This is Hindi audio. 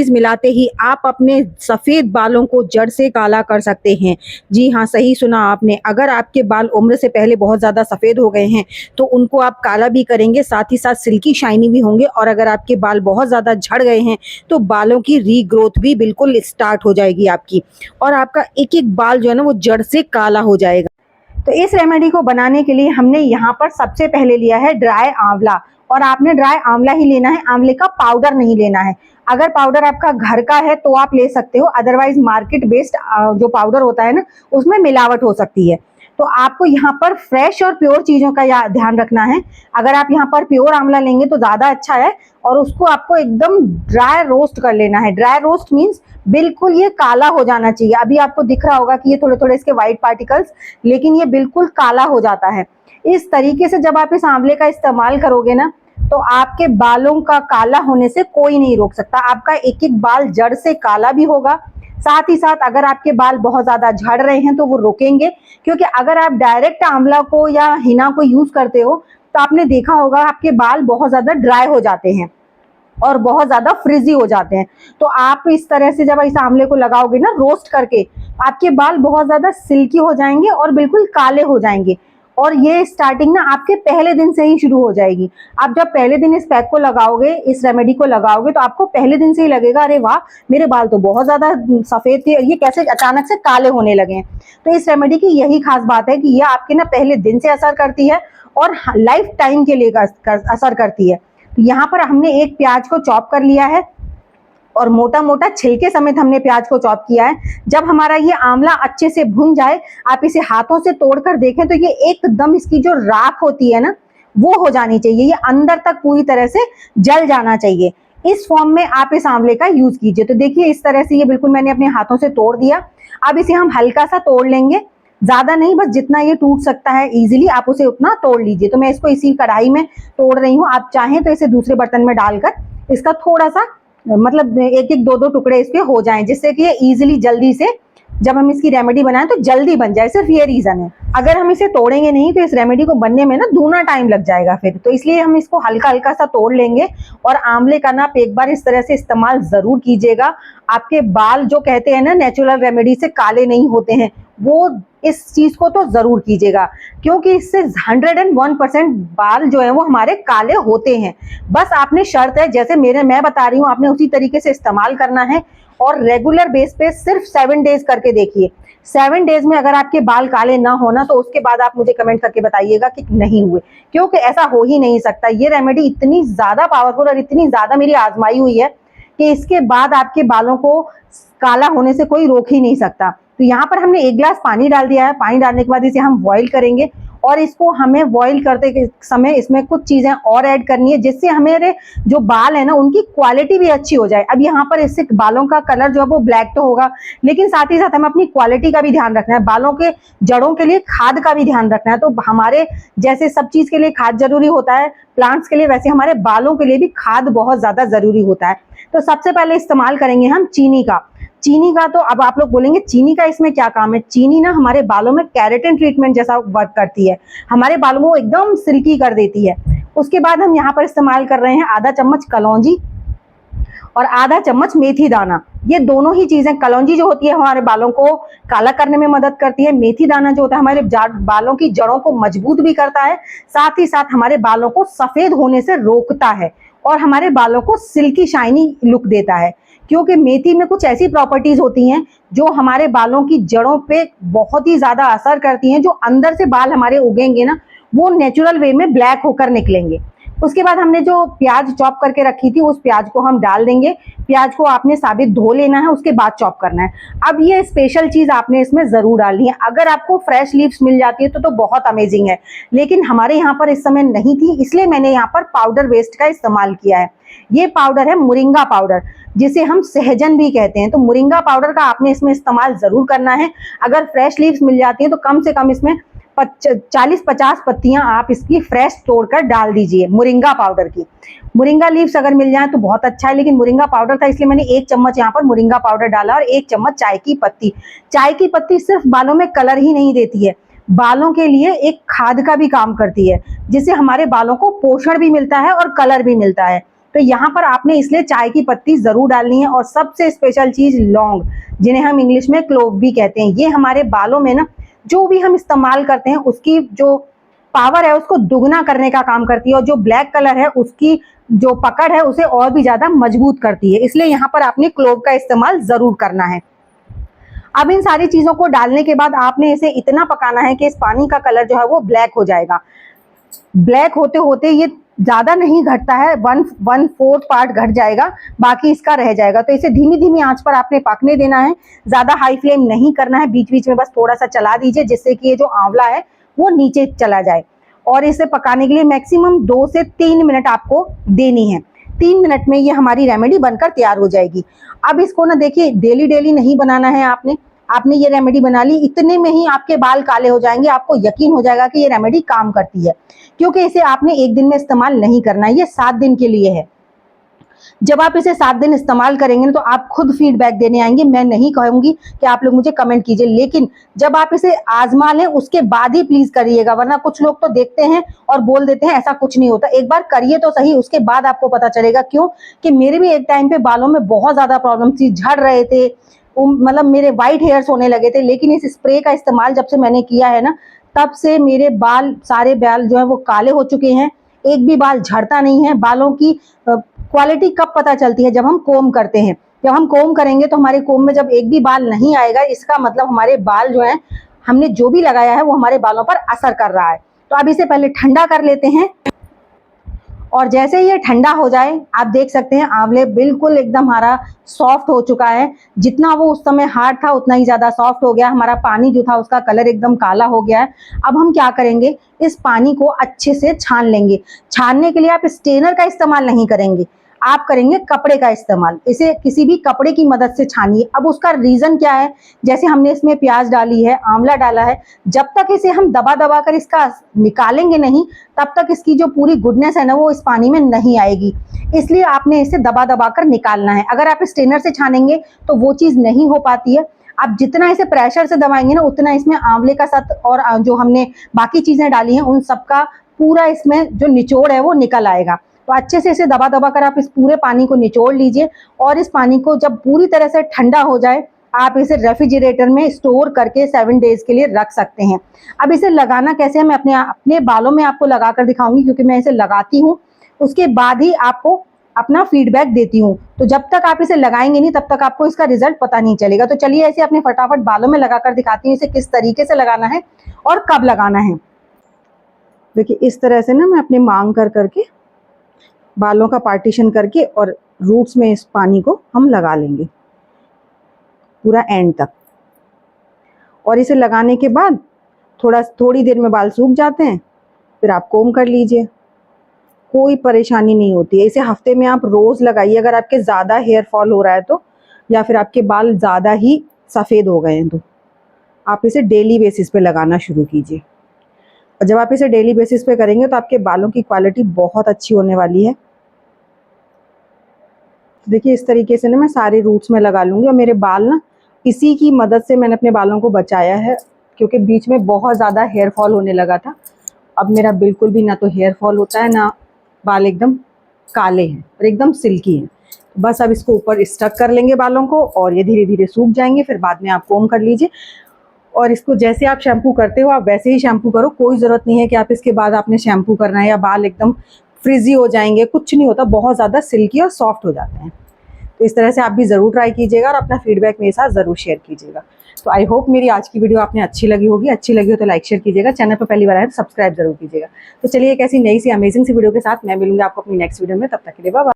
मिलाते ही आप अपने सफेद बालों को जड़ से काला कर सकते हैं। जी हाँ, सही सुना आपने। अगर आपके बाल उम्र से पहले बहुत ज़्यादा सफ़ेद हो गए हैं, तो उनको आप काला भी करेंगे, साथ ही साथ सिल्की शाइनी भी होंगे। और अगर आपके बाल बहुत ज़्यादा झड़ गए हैं, तो बालों की रीग्रोथ भी बिल्कुल स्टार्ट हो जाएगी आपकी, और आपका एक-एक बाल जो है ना, वो जड़ से काला हो जाएगा। तो इस रेमेडी को बनाने के लिए हमने यहाँ पर सबसे पहले लिया है ड्राई आंवला, और आपने ड्राई आंवला ही लेना है, आंवले का पाउडर नहीं लेना है। अगर पाउडर आपका घर का है तो आप ले सकते हो, अदरवाइज मार्केट बेस्ड जो पाउडर होता है ना, उसमें मिलावट हो सकती है। तो आपको यहाँ पर फ्रेश और प्योर चीजों का ध्यान रखना है। अगर आप यहाँ पर प्योर आंवला लेंगे तो ज्यादा अच्छा है, और उसको आपको एकदम ड्राई रोस्ट कर लेना है। ड्राई रोस्ट मीन्स बिल्कुल ये काला हो जाना चाहिए। अभी आपको दिख रहा होगा कि ये थोड़े थोड़े इसके व्हाइट पार्टिकल्स, लेकिन ये बिल्कुल काला हो जाता है। इस तरीके से जब आप इस आंवले का इस्तेमाल करोगे ना, तो आपके बालों का काला होने से कोई नहीं रोक सकता। आपका एक एक बाल जड़ से काला भी होगा, साथ ही साथ अगर आपके बाल बहुत ज्यादा झड़ रहे हैं तो वो रुकेंगे। क्योंकि अगर आप डायरेक्ट आंवला को या हिना को यूज करते हो, तो आपने देखा होगा आपके बाल बहुत ज्यादा ड्राई हो जाते हैं और बहुत ज्यादा फ्रिजी हो जाते हैं। तो आप इस तरह से जब इस आंवले को लगाओगे ना रोस्ट करके, आपके बाल बहुत ज्यादा सिल्की हो जाएंगे और बिल्कुल काले हो जाएंगे। और ये स्टार्टिंग ना आपके पहले दिन से ही शुरू हो जाएगी। आप जब पहले दिन इस पैक को लगाओगे, इस रेमेडी को लगाओगे, तो आपको पहले दिन से ही लगेगा, अरे वाह, मेरे बाल तो बहुत ज्यादा सफेद थे, ये कैसे अचानक से काले होने लगे हैं। तो इस रेमेडी की यही खास बात है कि ये आपके ना पहले दिन से असर करती है और लाइफ टाइम के लिए असर करती है। तो यहाँ पर हमने एक प्याज को चॉप कर लिया है, और मोटा मोटा छिलके समेत हमने प्याज को चॉप किया है। जब हमारा ये आंवला अच्छे से भुन जाए, आप इसे हाथों से तोड़कर देखें तो ये एकदम इसकी जो राख होती है ना, वो हो जानी चाहिए। ये अंदर तक पूरी तरह से जल जाना चाहिए। इस फॉर्म में आप इस आंवले का यूज कीजिए। तो देखिए इस तरह से ये बिल्कुल मैंने अपने हाथों से तोड़ दिया। अब इसे हम हल्का सा तोड़ लेंगे, ज्यादा नहीं, बस जितना ये टूट सकता है इजीली आप उसे उतना तोड़ लीजिए। तो मैं इसको इसी कढ़ाई में तोड़ रही हूँ। आप चाहें तो इसे दूसरे बर्तन में डालकर इसका थोड़ा सा मतलब एक एक दो दो टुकड़े इसके हो जाएं, जिससे कि ये इजीली जल्दी से जब हम इसकी रेमेडी बनाएं तो जल्दी बन जाए। सिर्फ ये रीजन है। अगर हम इसे तोड़ेंगे नहीं तो इस रेमेडी को बनने में ना दूना टाइम लग जाएगा फिर। तो इसलिए हम इसको हल्का हल्का सा तोड़ लेंगे। और आंवले का ना आप एक बार इस तरह से इस्तेमाल जरूर कीजिएगा। आपके बाल जो कहते हैं ना नेचुरल रेमेडी से काले नहीं होते हैं, वो इस चीज को तो जरूर कीजिएगा, क्योंकि इससे 101% बाल जो है वो हमारे काले होते हैं। बस आपने शर्त है, जैसे मैं बता रही हूँ, आपने उसी तरीके से इस्तेमाल करना है। और रेगुलर बेस पे सिर्फ 7 डेज करके देखिए। 7 डेज में अगर आपके बाल काले ना होना, तो उसके बाद आप मुझे कमेंट करके बताइएगा कि नहीं हुए, क्योंकि ऐसा हो ही नहीं सकता। ये रेमेडी इतनी ज्यादा पावरफुल और इतनी ज्यादा मेरी आजमाई हुई है कि इसके बाद आपके बालों को काला होने से कोई रोक ही नहीं सकता। तो यहाँ पर हमने 1 गिलास पानी डाल दिया है। पानी डालने के बाद इसे हम बॉईल करेंगे, और इसको हमें बॉईल करते समय इसमें कुछ चीजें और ऐड करनी है, जिससे हमारे जो बाल है ना उनकी क्वालिटी भी अच्छी हो जाए। अब यहाँ पर इससे बालों का कलर जो है वो ब्लैक तो होगा, लेकिन साथ ही साथ हमें अपनी क्वालिटी का भी ध्यान रखना है। बालों के जड़ों के लिए खाद का भी ध्यान रखना है। तो हमारे जैसे सब चीज के लिए खाद जरूरी होता है प्लांट्स के लिए, वैसे हमारे बालों के लिए भी खाद बहुत ज्यादा जरूरी होता है। तो सबसे पहले इस्तेमाल करेंगे हम चीनी का। चीनी का तो अब आप लोग बोलेंगे चीनी का इसमें क्या काम है। चीनी ना हमारे बालों में केराटिन ट्रीटमेंट जैसा वर्क करती है, हमारे बालों को एकदम सिल्की कर देती है। उसके बाद हम यहाँ पर इस्तेमाल कर रहे हैं आधा चम्मच कलौंजी और आधा चम्मच मेथी दाना। ये दोनों ही चीजें, कलौंजी जो होती है हमारे बालों को काला करने में मदद करती है, मेथी दाना जो होता है हमारे बालों की जड़ों को मजबूत भी करता है, साथ ही साथ हमारे बालों को सफेद होने से रोकता है और हमारे बालों को सिल्की शाइनी लुक देता है। क्योंकि मेथी में कुछ ऐसी प्रॉपर्टीज होती हैं जो हमारे बालों की जड़ों पे बहुत ही ज्यादा असर करती हैं। जो अंदर से बाल हमारे उगेंगे ना, वो नेचुरल वे में ब्लैक होकर निकलेंगे। उसके बाद हमने जो प्याज चॉप करके रखी थी, उस प्याज को हम डाल देंगे। प्याज को आपने साबित धो लेना है, उसके बाद चॉप करना है। अब ये स्पेशल चीज आपने इसमें जरूर डालनी है। अगर आपको फ्रेश लीव्स मिल जाती है तो बहुत अमेजिंग है, लेकिन हमारे यहाँ पर इस समय नहीं थी, इसलिए मैंने यहाँ पर पाउडर वेस्ट का इस्तेमाल किया है। ये पाउडर है मुरिंगा पाउडर, जिसे हम सहजन भी कहते हैं। तो मुरिंगा पाउडर का आपने इसमें इस्तेमाल जरूर करना है। अगर फ्रेश लीव्स मिल जाती है तो कम से कम इसमें 40-50 पत्तियां आप इसकी फ्रेश तोड़कर डाल दीजिए मुरिंगा पाउडर की। मुरिंगा लीव्स अगर मिल जाए तो बहुत अच्छा है, लेकिन मुरिंगा पाउडर था इसलिए मैंने 1 चम्मच यहाँ पर मुरिंगा पाउडर डाला और 1 चम्मच चाय की पत्ती। चाय की पत्ती सिर्फ बालों में कलर ही नहीं देती है, बालों के लिए एक खाद का भी काम करती है, जिससे हमारे बालों को पोषण भी मिलता है और कलर भी मिलता है। तो यहाँ पर आपने इसलिए चाय की पत्ती जरूर डालनी है, और सबसे स्पेशल चीज लौंग, जिन्हें हम इंग्लिश में क्लोव भी कहते हैं। ये हमारे बालों में ना जो भी हम इस्तेमाल करते हैं उसकी जो पावर है उसको दुगना करने का काम करती है, और जो ब्लैक कलर है उसकी जो पकड़ है उसे और भी ज्यादा मजबूत करती है। इसलिए यहाँ पर आपने क्लोव का इस्तेमाल जरूर करना है। अब इन सारी चीजों को डालने के बाद आपने इसे इतना पकाना है कि इस पानी का कलर जो है वो ब्लैक हो जाएगा। ब्लैक होते होते ये ज्यादा नहीं घटता है, 1/4 पार्ट घट जाएगा, बाकी इसका रह जाएगा। तो इसे धीमी धीमी आंच पर आपने पकने देना है, ज्यादा हाई फ्लेम नहीं करना है, बीच बीच में बस थोड़ा सा चला दीजिए जिससे कि ये जो आंवला है वो नीचे चला जाए। और इसे पकाने के लिए मैक्सिमम 2 से 3 मिनट आपको देनी है। 3 मिनट में ये हमारी रेमेडी बनकर तैयार हो जाएगी। अब इसको ना देखिए, डेली डेली नहीं बनाना है आपने ये रेमेडी बना ली, इतने में ही आपके बाल काले हो जाएंगे। आपको यकीन हो जाएगा कि ये रेमेडी काम करती है, क्योंकि इसे आपने एक दिन में इस्तेमाल नहीं करना है, ये 7 दिन के लिए है। जब आप इसे 7 दिन इस्तेमाल करेंगे ना तो आप खुद फीडबैक देने आएंगे। मैं नहीं कहूंगी कि आप लोग मुझे कमेंट कीजिए, लेकिन जब आप इसे आजमा लें उसके बाद ही प्लीज करिएगा, वरना कुछ लोग तो देखते हैं और बोल देते हैं ऐसा कुछ नहीं होता। एक बार करिए तो सही, उसके बाद आपको पता चलेगा। क्यों कि मेरे भी एक टाइम पे बालों में बहुत ज्यादा प्रॉब्लम थी, झड़ रहे थे, मतलब मेरे व्हाइट हेयर्स होने लगे थे। लेकिन इस स्प्रे का इस्तेमाल जब से मैंने किया है ना, तब से मेरे बाल, सारे बाल जो है वो काले हो चुके हैं, एक भी बाल झड़ता नहीं है। बालों की क्वालिटी कब पता चलती है? जब हम कोम करते हैं। जब हम कोम करेंगे तो हमारे कोम में जब एक भी बाल नहीं आएगा, इसका मतलब हमारे बाल जो है, हमने जो भी लगाया है वो हमारे बालों पर असर कर रहा है। तो अब इसे पहले ठंडा कर लेते हैं, और जैसे ही ये ठंडा हो जाए आप देख सकते हैं आंवले बिल्कुल एकदम हमारा सॉफ्ट हो चुका है। जितना वो उस समय हार्ड था उतना ही ज्यादा सॉफ्ट हो गया। हमारा पानी जो था उसका कलर एकदम काला हो गया है। अब हम क्या करेंगे, इस पानी को अच्छे से छान लेंगे। छानने के लिए आप स्ट्रेनर का इस्तेमाल नहीं करेंगे, आप करेंगे कपड़े का इस्तेमाल। इसे किसी भी कपड़े की मदद से छानिए। अब उसका रीजन क्या है, जैसे हमने इसमें प्याज डाली है, आंवला डाला है, जब तक इसे हम दबा दबा कर इसका निकालेंगे नहीं, तब तक इसकी जो पूरी गुडनेस है ना वो इस पानी में नहीं आएगी। इसलिए आपने इसे दबा दबा कर निकालना है। अगर आप स्ट्रेनर से छानेंगे तो वो चीज नहीं हो पाती है। आप जितना इसे प्रेशर से दबाएंगे ना, उतना इसमें आंवले का साथ और जो हमने बाकी चीजें डाली हैं उन सबका पूरा इसमें जो निचोड़ है वो निकल आएगा। तो अच्छे से इसे दबा दबा कर आप इस पूरे पानी को निचोड़ लीजिए, और इस पानी को जब पूरी तरह से ठंडा हो जाए आप इसे रेफ्रिजरेटर में स्टोर करके 7 डेज के लिए रख सकते हैं। अब इसे लगाना कैसे है, मैं अपने बालों में आपको लगा कर दिखाऊंगी, क्योंकि मैं इसे लगाती हूँ, उसके बाद ही आपको अपना फीडबैक देती हूँ। तो जब तक आप इसे लगाएंगे नहीं तब तक आपको इसका रिजल्ट पता नहीं चलेगा। तो चलिए ऐसे अपने फटाफट बालों में लगाकर दिखाती हूँ इसे किस तरीके से लगाना है और कब लगाना है। देखिए इस तरह से ना मैं अपने मांग कर करके बालों का पार्टीशन करके और रूट्स में इस पानी को हम लगा लेंगे पूरा एंड तक। और इसे लगाने के बाद थोड़ी देर में बाल सूख जाते हैं, फिर आप कोम कर लीजिए, कोई परेशानी नहीं होती है। इसे हफ्ते में आप रोज लगाइए अगर आपके ज़्यादा हेयर फॉल हो रहा है तो, या फिर आपके बाल ज़्यादा ही सफ़ेद हो गए हैं तो आप इसे डेली बेसिस पे लगाना शुरू कीजिए। और जब आप इसे डेली बेसिस पे करेंगे तो आपके बालों की क्वालिटी बहुत अच्छी होने वाली है। देखिए इस तरीके से ना मैं सारे रूट्स में लगा लूँगी, और मेरे बाल ना इसी की मदद से मैंने अपने बालों को बचाया है, क्योंकि बीच में बहुत ज़्यादा हेयर फॉल होने लगा था। अब मेरा बिल्कुल भी ना तो हेयर फॉल होता है, ना बाल एकदम काले हैं और एकदम सिल्की हैं। बस अब इसको ऊपर स्टक कर लेंगे बालों को, और ये धीरे धीरे सूख जाएंगे। फिर बाद में आप कोम कर लीजिए, और इसको जैसे आप शैम्पू करते हो आप वैसे ही शैम्पू करो। कोई ज़रूरत नहीं है कि आप इसके बाद आपने शैम्पू करना है या बाल एकदम फ्रिजी हो जाएंगे, कुछ नहीं होता, बहुत ज़्यादा सिल्की और सॉफ्ट हो जाते हैं। तो इस तरह से आप भी ज़रूर ट्राई कीजिएगा और अपना फीडबैक मेरे साथ ज़रूर शेयर कीजिएगा। तो आई होप मेरी आज की वीडियो आपने अच्छी लगी होगी। अच्छी लगी हो तो लाइक शेयर कीजिएगा, चैनल पर पहली बार आए तो सब्सक्राइब जरूर कीजिएगा। तो चलिए एक ऐसी नई सी अमेजिंग सी वीडियो के साथ मैं मिलूंगी आपको अपनी नेक्स्ट वीडियो में। तब तक के लिए बाय बाय।